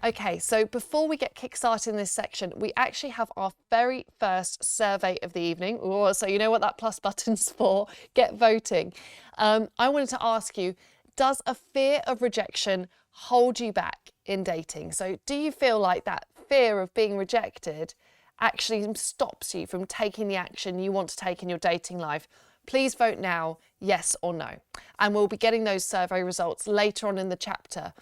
Okay, so before we get kick-started in this section, we actually have our very first survey of the evening. Ooh, so you know what that plus button's for. Get voting. I wanted to ask you, does a fear of rejection hold you back in dating? So do you feel like that fear of being rejected actually stops you from taking the action you want to take in your dating life? Please vote now, yes or no. And we'll be getting those survey results later on in the chapter.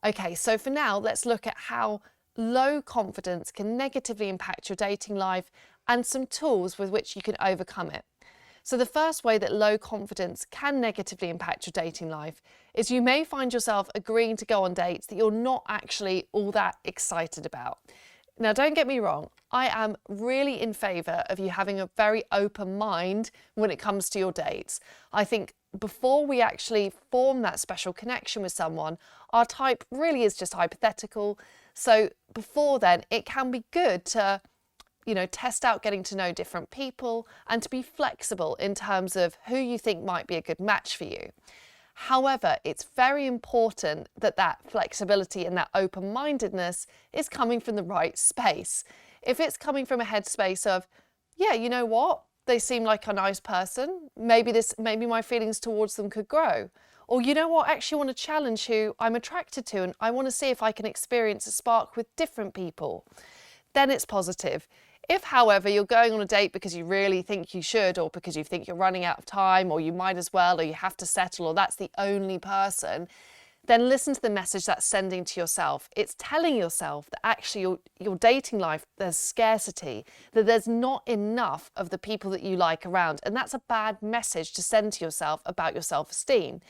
Okay, so for now, let's look at how low confidence can negatively impact your dating life and some tools with which you can overcome it. So the first way that low confidence can negatively impact your dating life is you may find yourself agreeing to go on dates that you're not actually all that excited about. Now, don't get me wrong, I am really in favour of you having a very open mind when it comes to your dates. I think before we actually form that special connection with someone, our type really is just hypothetical. So before then, it can be good to, test out getting to know different people and to be flexible in terms of who you think might be a good match for you. However, it's very important that that flexibility and that open-mindedness is coming from the right space. If it's coming from a headspace of, yeah, you know what? They seem like a nice person. Maybe my feelings towards them could grow. Or you know what? I actually want to challenge who I'm attracted to and I want to see if I can experience a spark with different people. Then it's positive. If, however, you're going on a date because you really think you should, or because you think you're running out of time, or you might as well, or you have to settle, or that's the only person, then listen to the message that's sending to yourself. It's telling yourself that actually your dating life, there's scarcity, that there's not enough of the people that you like around. And that's a bad message to send to yourself about your self-esteem.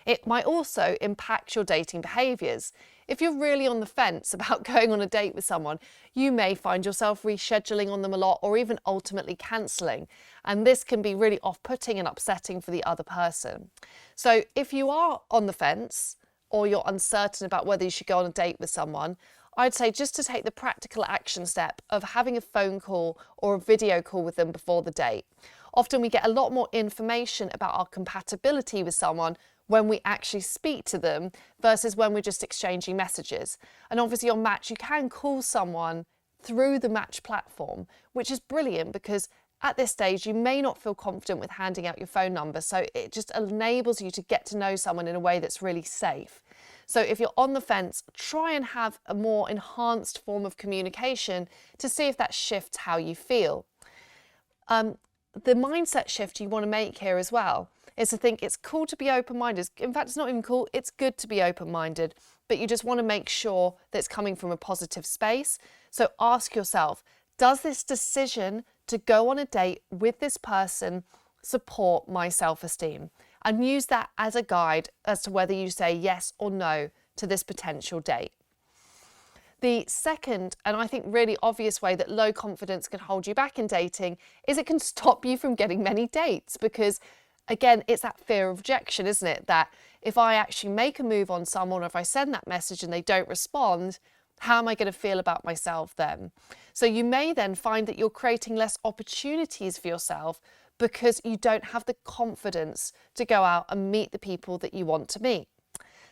It might also impact your dating behaviours. If you're really on the fence about going on a date with someone, you may find yourself rescheduling on them a lot or even ultimately cancelling. And this can be really off-putting and upsetting for the other person. So if you are on the fence or you're uncertain about whether you should go on a date with someone, I'd say just to take the practical action step of having a phone call or a video call with them before the date. Often we get a lot more information about our compatibility with someone when we actually speak to them versus when we're just exchanging messages. And obviously on Match, you can call someone through the Match platform, which is brilliant because at this stage, you may not feel confident with handing out your phone number. So it just enables you to get to know someone in a way that's really safe. So if you're on the fence, try and have a more enhanced form of communication to see if that shifts how you feel. The mindset shift you want to make here as well is to think it's cool to be open-minded. In fact, it's not even cool, it's good to be open-minded, but you just want to make sure that it's coming from a positive space. So ask yourself, does this decision to go on a date with this person support my self-esteem? And use that as a guide as to whether you say yes or no to this potential date. The second, and I think really obvious way that low confidence can hold you back in dating is it can stop you from getting many dates because, again, it's that fear of rejection, isn't it? That if I actually make a move on someone or if I send that message and they don't respond, how am I going to feel about myself then? So you may then find that you're creating less opportunities for yourself because you don't have the confidence to go out and meet the people that you want to meet.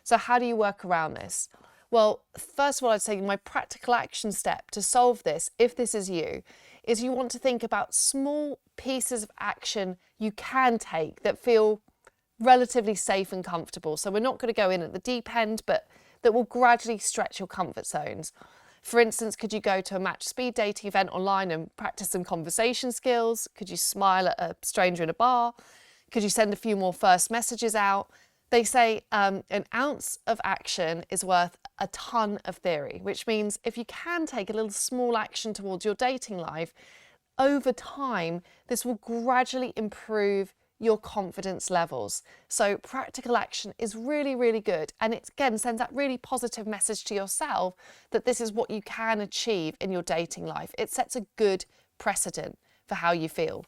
So how do you work around this? Well, first of all, I'd say my practical action step to solve this, if this is you, is you want to think about small pieces of action you can take that feel relatively safe and comfortable. So we're not going to go in at the deep end, but that will gradually stretch your comfort zones. For instance, could you go to a Match speed dating event online and practice some conversation skills? Could you smile at a stranger in a bar? Could you send a few more first messages out? They say an ounce of action is worth a ton of theory, which means if you can take a little small action towards your dating life, over time, this will gradually improve your confidence levels. So practical action is really, really good. And it, again, sends that really positive message to yourself that this is what you can achieve in your dating life. It sets a good precedent for how you feel.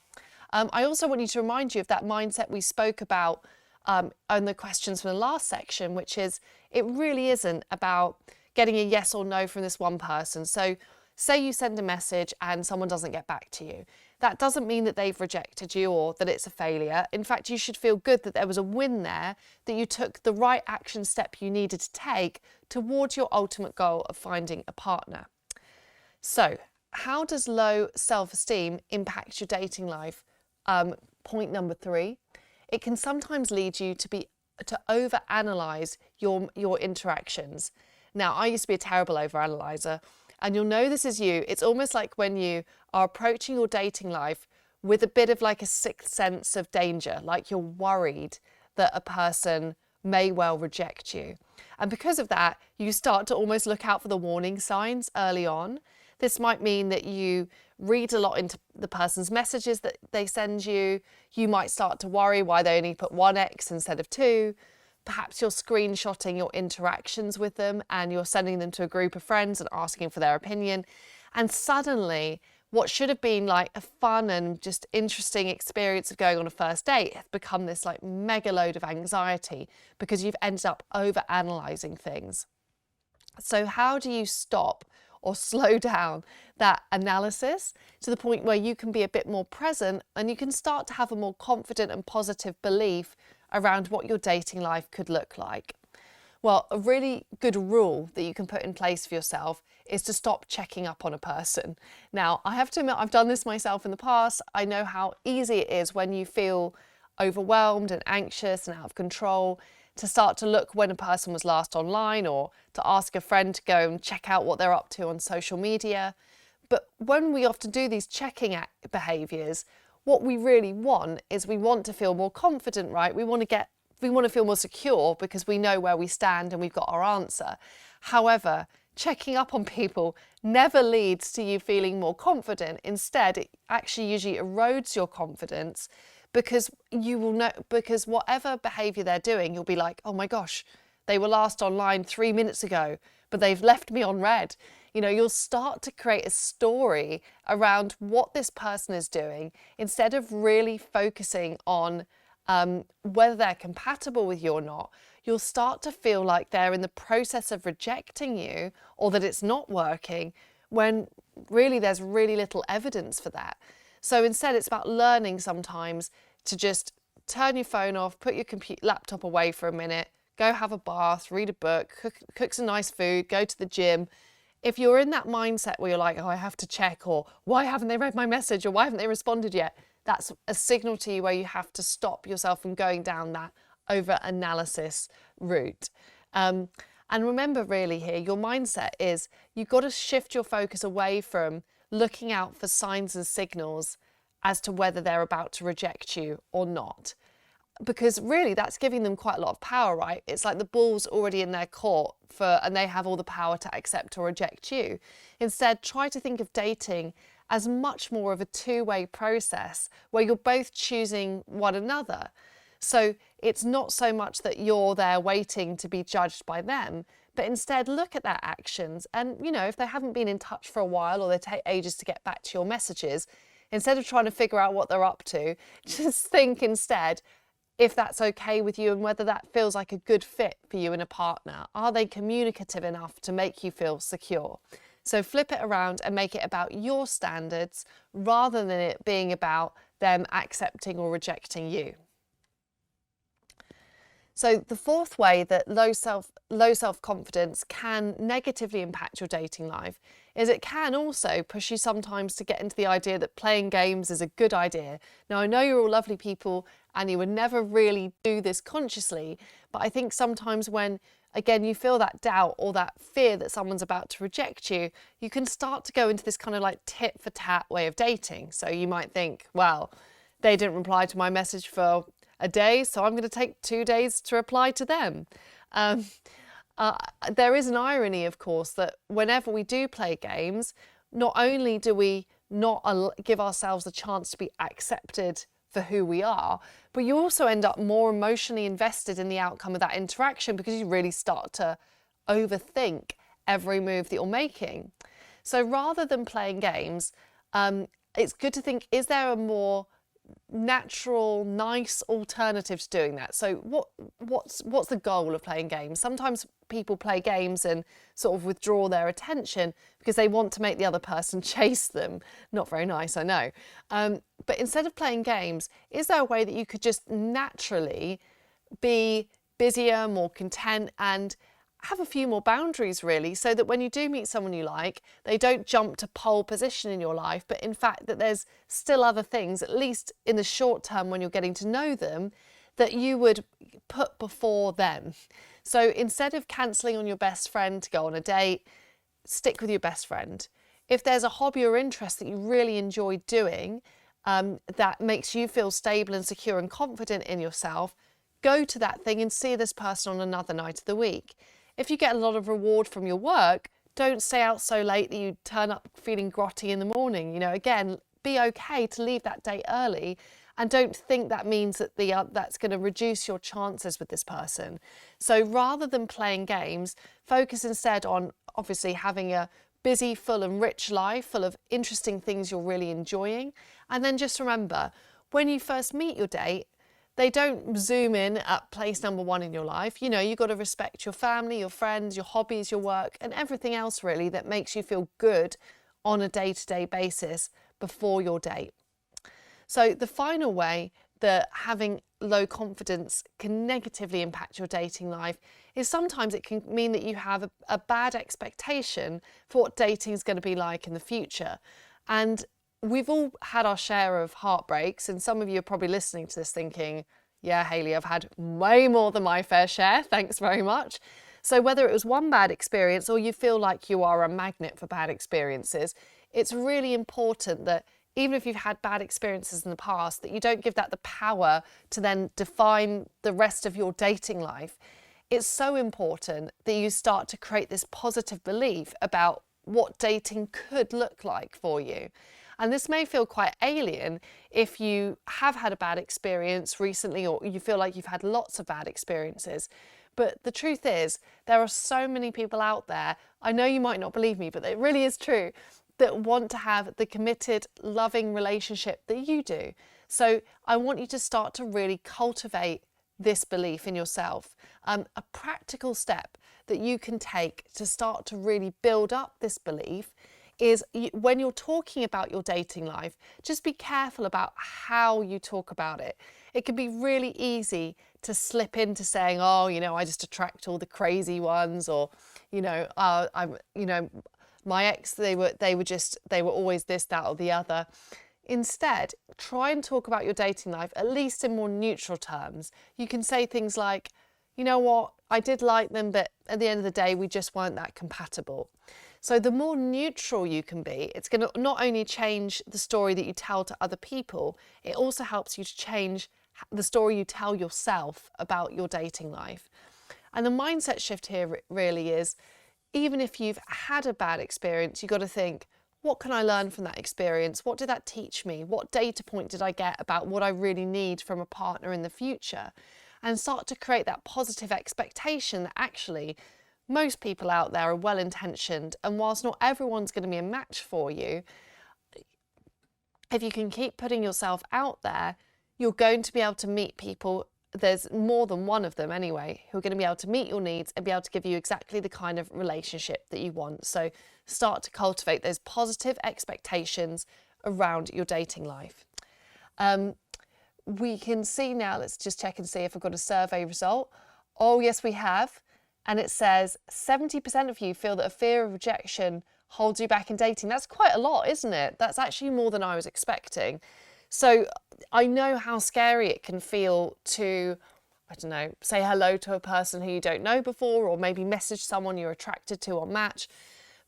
I also want you to remind you of that mindset we spoke about on the questions from the last section, which is it really isn't about getting a yes or no from this one person. So say you send a message and someone doesn't get back to you. that doesn't mean that they've rejected you or that it's a failure. In fact, you should feel good that there was a win there, that you took the right action step you needed to take towards your ultimate goal of finding a partner. So, how does low self-esteem impact your dating life? Point number 3, it can sometimes lead you to overanalyze your interactions. Now, I used to be a terrible overanalyzer, and you'll know this is you. It's almost like when you are approaching your dating life with a bit of like a sixth sense of danger, like you're worried that a person may well reject you. And because of that, you start to almost look out for the warning signs early on. This might mean that you read a lot into the person's messages that they send you. You might start to worry why they only put 1 X instead of 2. Perhaps you're screenshotting your interactions with them and you're sending them to a group of friends and asking for their opinion. And suddenly, what should have been like a fun and just interesting experience of going on a first date has become this like mega load of anxiety because you've ended up over-analysing things. So how do you stop or slow down that analysis to the point where you can be a bit more present and you can start to have a more confident and positive belief around what your dating life could look like? Well, a really good rule that you can put in place for yourself is to stop checking up on a person. Now, I have to admit, I've done this myself in the past. I know how easy it is when you feel overwhelmed and anxious and out of control to start to look when a person was last online or to ask a friend to go and check out what they're up to on social media. But when we often do these checking behaviours, what we really want is we want to feel more confident, right? We want to feel more secure because we know where we stand and we've got our answer. However, checking up on people never leads to you feeling more confident. Instead, it actually usually erodes your confidence because you will know, because whatever behaviour they're doing, you'll be like, oh my gosh, they were last online 3 minutes ago, but they've left me on red. You know, you'll start to create a story around what this person is doing instead of really focusing on whether they're compatible with you or not. You'll start to feel like they're in the process of rejecting you or that it's not working when really there's really little evidence for that. So instead, it's about learning sometimes to just turn your phone off, put your laptop away for a minute, go have a bath, read a book, cook some nice food, go to the gym. If you're in that mindset where you're like, oh, I have to check, or why haven't they read my message, or why haven't they responded yet? That's a signal to you where you have to stop yourself from going down that over-analysis route. And remember really here, your mindset is you've got to shift your focus away from looking out for signs and signals as to whether they're about to reject you or not. Because really that's giving them quite a lot of power, right? It's like the ball's already in their court and they have all the power to accept or reject you. Instead, try to think of dating as much more of a two-way process where you're both choosing one another. So it's not so much that you're there waiting to be judged by them, but instead look at their actions. And, you know, if they haven't been in touch for a while or they take ages to get back to your messages, instead of trying to figure out what they're up to, just think instead if that's okay with you and whether that feels like a good fit for you and a partner. Are they communicative enough to make you feel secure? So flip it around and make it about your standards rather than it being about them accepting or rejecting you. So the fourth way that low self-confidence can negatively impact your dating life is it can also push you sometimes to get into the idea that playing games is a good idea. Now, I know you're all lovely people and you would never really do this consciously, but I think sometimes when, again, you feel that doubt or that fear that someone's about to reject you, you can start to go into this kind of like tit for tat way of dating. So you might think, well, they didn't reply to my message for a day, so I'm going to take 2 days to reply to them. There is an irony, of course, that whenever we do play games, not only do we not give ourselves a chance to be accepted for who we are, but you also end up more emotionally invested in the outcome of that interaction because you really start to overthink every move that you're making. So rather than playing games, it's good to think, is there a more natural, nice alternative to doing that. So what's the goal of playing games? Sometimes people play games and sort of withdraw their attention because they want to make the other person chase them. Not very nice, I know. But instead of playing games, is there a way that you could just naturally be busier, more content, and have a few more boundaries, really, so that when you do meet someone you like, they don't jump to pole position in your life, but in fact that there's still other things, at least in the short term when you're getting to know them, that you would put before them. So instead of cancelling on your best friend to go on a date, stick with your best friend. If there's a hobby or interest that you really enjoy doing, that makes you feel stable and secure and confident in yourself, go to that thing and see this person on another night of the week. If you get a lot of reward from your work, don't stay out so late that you turn up feeling grotty in the morning. You know, again, be okay to leave that date early, and don't think that means that that's going to reduce your chances with this person. So rather than playing games, focus instead on obviously having a busy, full and rich life, full of interesting things you're really enjoying. And then just remember, when you first meet your date, they don't zoom in at place number one in your life. You know, you've got to respect your family, your friends, your hobbies, your work, and everything else really that makes you feel good on a day-to-day basis before your date. So the final way that having low confidence can negatively impact your dating life is sometimes it can mean that you have a bad expectation for what dating is going to be like in the future. And we've all had our share of heartbreaks, and some of you are probably listening to this thinking, yeah, Hayley, I've had way more than my fair share, thanks very much. So whether it was one bad experience or you feel like you are a magnet for bad experiences, it's really important that even if you've had bad experiences in the past, that you don't give that the power to then define the rest of your dating life. It's so important that you start to create this positive belief about what dating could look like for you. And this may feel quite alien if you have had a bad experience recently, or you feel like you've had lots of bad experiences. But the truth is, there are so many people out there, I know you might not believe me, but it really is true, that want to have the committed, loving relationship that you do. So I want you to start to really cultivate this belief in yourself. A practical step that you can take to start to really build up this belief is when you're talking about your dating life, just be careful about how you talk about it. It can be really easy to slip into saying, oh, you know, I just attract all the crazy ones, or, you know, my ex, they were always this, that, or the other. Instead, try and talk about your dating life, at least in more neutral terms. You can say things like, you know what, I did like them, but at the end of the day, we just weren't that compatible. So the more neutral you can be, it's going to not only change the story that you tell to other people, it also helps you to change the story you tell yourself about your dating life. And the mindset shift here really is, even if you've had a bad experience, you've got to think, what can I learn from that experience? What did that teach me? What data point did I get about what I really need from a partner in the future? And start to create that positive expectation that actually most people out there are well-intentioned, and whilst not everyone's going to be a match for you, if you can keep putting yourself out there, you're going to be able to meet people. There's more than one of them anyway, who are going to be able to meet your needs and be able to give you exactly the kind of relationship that you want. So start to cultivate those positive expectations around your dating life. We can see now, let's just check and see if I've got a survey result. Oh, yes, we have. And it says 70% of you feel that a fear of rejection holds you back in dating. That's quite a lot, isn't it? That's actually more than I was expecting. So I know how scary it can feel to, I don't know, say hello to a person who you don't know before, or maybe message someone you're attracted to on Match.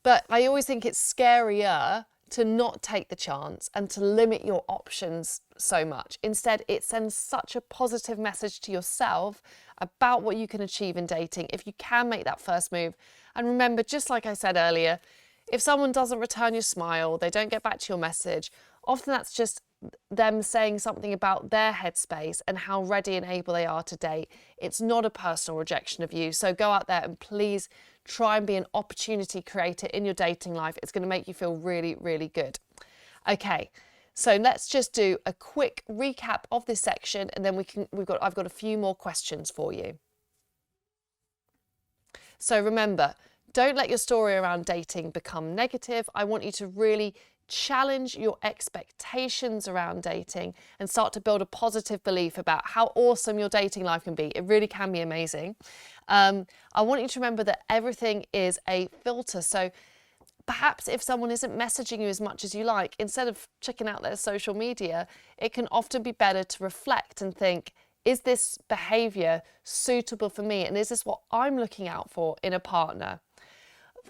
But I always think it's scarier to not take the chance and to limit your options so much. Instead, it sends such a positive message to yourself about what you can achieve in dating if you can make that first move. And remember, just like I said earlier, if someone doesn't return your smile, they don't get back to your message, often that's just them saying something about their headspace and how ready and able they are to date. It's not a personal rejection of you. So go out there and please try and be an opportunity creator in your dating life. It's going to make you feel really, really good. Okay, So let's just do a quick recap of this section, and then I've got a few more questions for you. So remember, don't let your story around dating become negative. I want you to really challenge your expectations around dating and start to build a positive belief about how awesome your dating life can be. It really can be amazing. I want you to remember that everything is a filter. So perhaps if someone isn't messaging you as much as you like, instead of checking out their social media, it can often be better to reflect and think, is this behaviour suitable for me? And is this what I'm looking out for in a partner?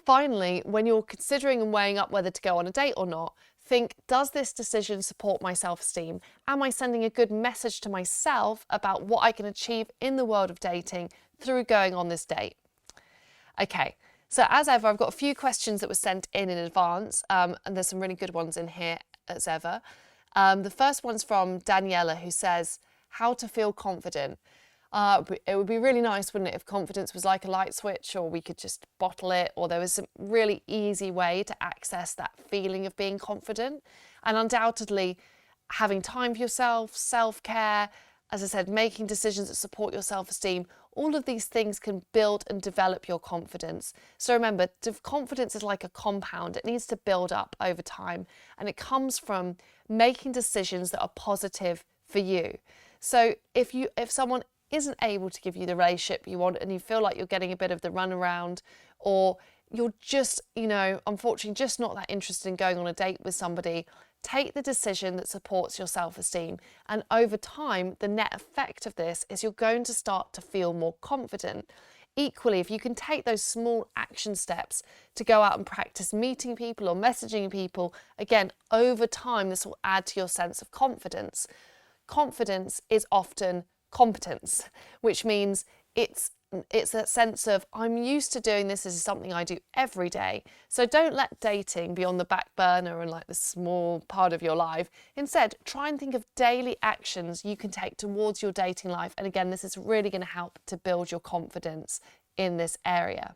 Finally, when you're considering and weighing up whether to go on a date or not, think, does this decision support my self-esteem? Am I sending a good message to myself about what I can achieve in the world of dating through going on this date? Okay, so as ever, I've got a few questions that were sent in advance, and there's some really good ones in here as ever. The first one's from Daniela, who says, how to feel confident. It would be really nice, wouldn't it, if confidence was like a light switch, or we could just bottle it, or there was some really easy way to access that feeling of being confident. And undoubtedly, having time for yourself, self-care, as I said, making decisions that support your self-esteem, all of these things can build and develop your confidence. So remember, confidence is like a compound. It needs to build up over time, and it comes from making decisions that are positive for you. So if someone isn't able to give you the relationship you want, and you feel like you're getting a bit of the runaround, or you're just, unfortunately just not that interested in going on a date with somebody, take the decision that supports your self-esteem. And over time, the net effect of this is you're going to start to feel more confident. Equally, if you can take those small action steps to go out and practice meeting people or messaging people, again, over time, this will add to your sense of confidence. Confidence is often competence, which means it's a sense of, I'm used to doing this. This is something I do every day. So don't let dating be on the back burner and like the small part of your life. Instead, try and think of daily actions you can take towards your dating life. And again, this is really going to help to build your confidence in this area.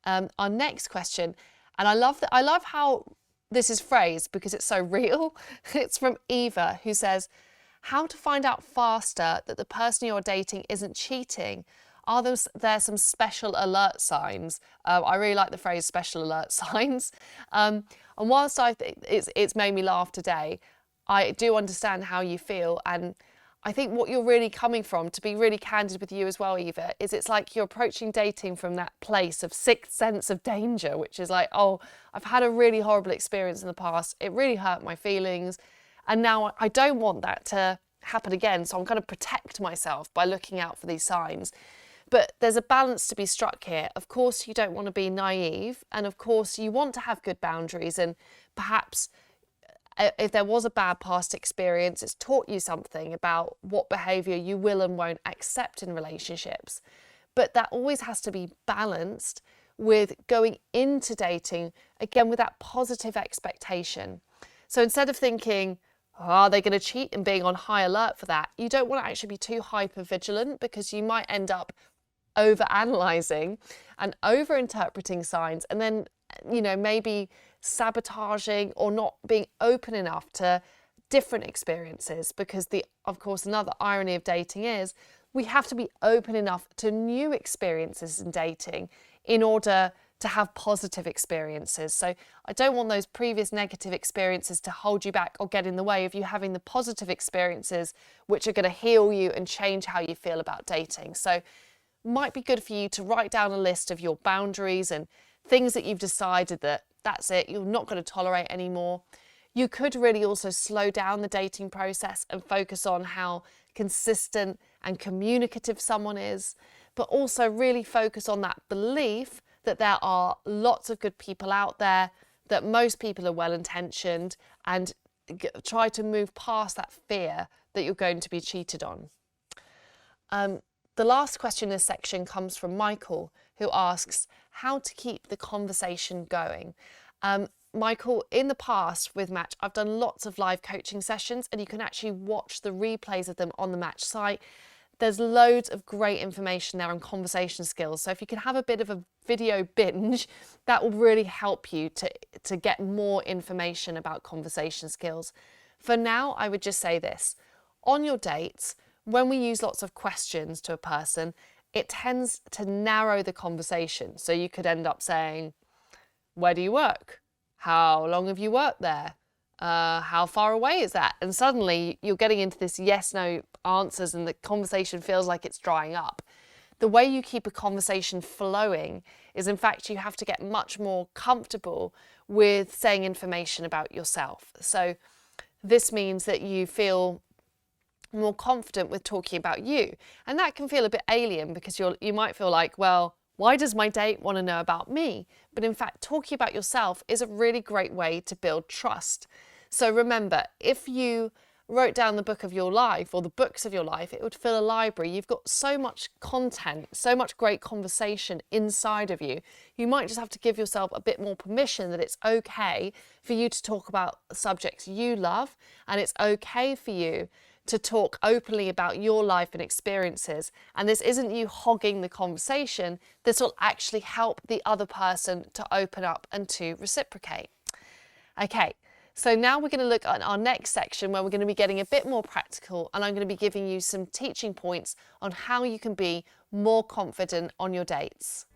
Our next question, and I love how this is phrased because it's so real. It's from Eva, who says, how to find out faster that the person you're dating isn't cheating? Are there some special alert signs? I really like the phrase special alert signs. And whilst it's made me laugh today, I do understand how you feel. And I think what you're really coming from, to be really candid with you as well, Eva, is it's like you're approaching dating from that place of sixth sense of danger, which is like, oh, I've had a really horrible experience in the past. It really hurt my feelings. And now I don't want that to happen again. So I'm going to protect myself by looking out for these signs. But there's a balance to be struck here. Of course, you don't want to be naive. And of course, you want to have good boundaries. And perhaps if there was a bad past experience, it's taught you something about what behaviour you will and won't accept in relationships. But that always has to be balanced with going into dating, again, with that positive expectation. So instead of thinking, are they going to cheat, and being on high alert for that, you don't want to actually be too hyper vigilant, because you might end up over-analysing and over-interpreting signs, and then, maybe sabotaging or not being open enough to different experiences. Because of course, another irony of dating is we have to be open enough to new experiences in dating in order to have positive experiences. So I don't want those previous negative experiences to hold you back or get in the way of you having the positive experiences, which are going to heal you and change how you feel about dating. So it might be good for you to write down a list of your boundaries and things that you've decided that's it, you're not going to tolerate anymore. You could really also slow down the dating process and focus on how consistent and communicative someone is, but also really focus on that belief that there are lots of good people out there, that most people are well-intentioned, and try to move past that fear that you're going to be cheated on. The last question in this section comes from Michael, who asks how to keep the conversation going. Michael, in the past with Match, I've done lots of live coaching sessions, and you can actually watch the replays of them on the Match site. There's loads of great information there on conversation skills. So if you can have a bit of a video binge, that will really help you to get more information about conversation skills. For now, I would just say this. On your dates, when we use lots of questions to a person, it tends to narrow the conversation. So you could end up saying, where do you work? How long have you worked there? How far away is that? And suddenly you're getting into this yes/no answers and the conversation feels like it's drying up. The way you keep a conversation flowing is, in fact, you have to get much more comfortable with saying information about yourself. So this means that you feel more confident with talking about you. And that can feel a bit alien because you might feel like, well, why does my date want to know about me? But in fact, talking about yourself is a really great way to build trust. So remember, if you wrote down the book of your life or the books of your life, it would fill a library. You've got so much content, so much great conversation inside of you. You might just have to give yourself a bit more permission that it's okay for you to talk about subjects you love, and it's okay for you to talk openly about your life and experiences. And this isn't you hogging the conversation. This will actually help the other person to open up and to reciprocate. Okay, so now we're going to look at our next section where we're going to be getting a bit more practical, and I'm going to be giving you some teaching points on how you can be more confident on your dates.